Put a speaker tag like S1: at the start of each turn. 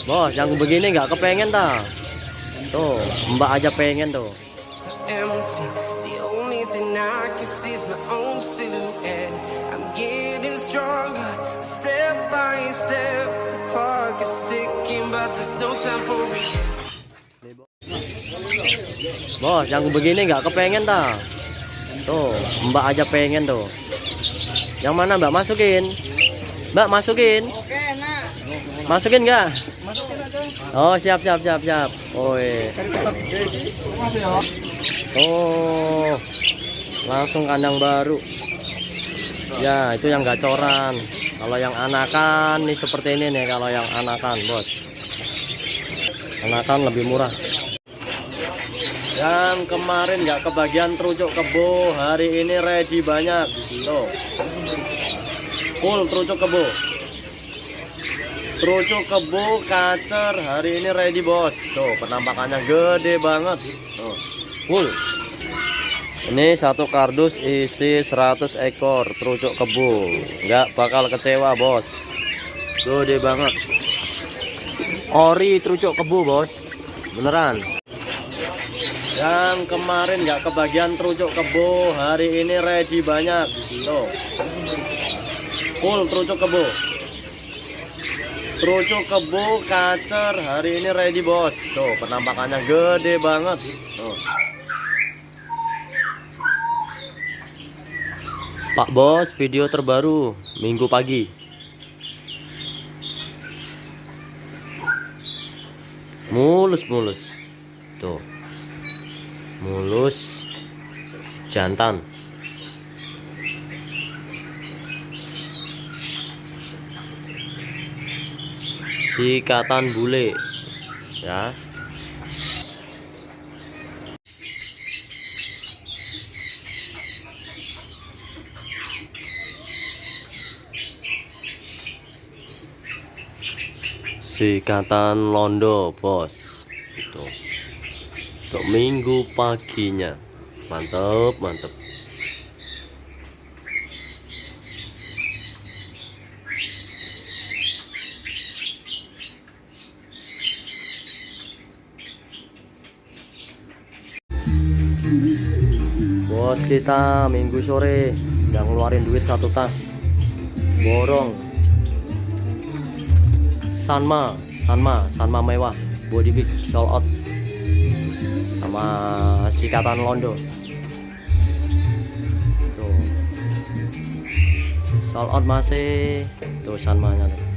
S1: Bos, yang begini nggak kepengen dah. Tuh, Mbak aja pengen tuh.
S2: Empty. The only thing I can see is my own silhouette. I'm getting stronger, step by step. The clock is ticking, but there's no time for it.
S1: Bos, yang begini nggak kepengen dah. Tuh, Mbak aja pengen tuh. Yang mana Mbak masukin? Mbak masukin?
S3: Oke, nah.
S1: Masukin nggak?
S3: Masukin aja.
S1: Oh, siap. Oi. Oh, langsung kandang baru. Ya, itu yang gacoran. Kalau yang anakan nih seperti ini nih. Kalau yang anakan, bos. Anakan lebih murah. Yang kemarin nggak kebagian terucuk kebo, hari ini ready banyak. Tuh, full terucuk kebo. Terucuk kebo kacer hari ini ready bos. Tuh, penampakannya gede banget. Tuh, full. Ini satu kardus isi 100 ekor terucuk kebo. Nggak bakal kecewa bos. Gede banget. Ori terucuk kebo bos. Beneran. Yang kemarin nggak kebagian terucuk kebo, hari ini ready banyak. Tuh, full terucuk kebo. Terucuk kebo kacer hari ini ready bos. Tuh, penampakannya gede banget. Tuh. Pak Bos, video terbaru Minggu pagi. Mulus. Tuh. Mulus jantan. Sikatan bule ya. Sikatan londo bos. Itu untuk minggu paginya. Mantep. Bos kita minggu sore udah ngeluarin duit 1 tas borong Sanma mewah body big sold out sama sikatan londo. Tuh, sold out masih tuh Sanmanya tuh.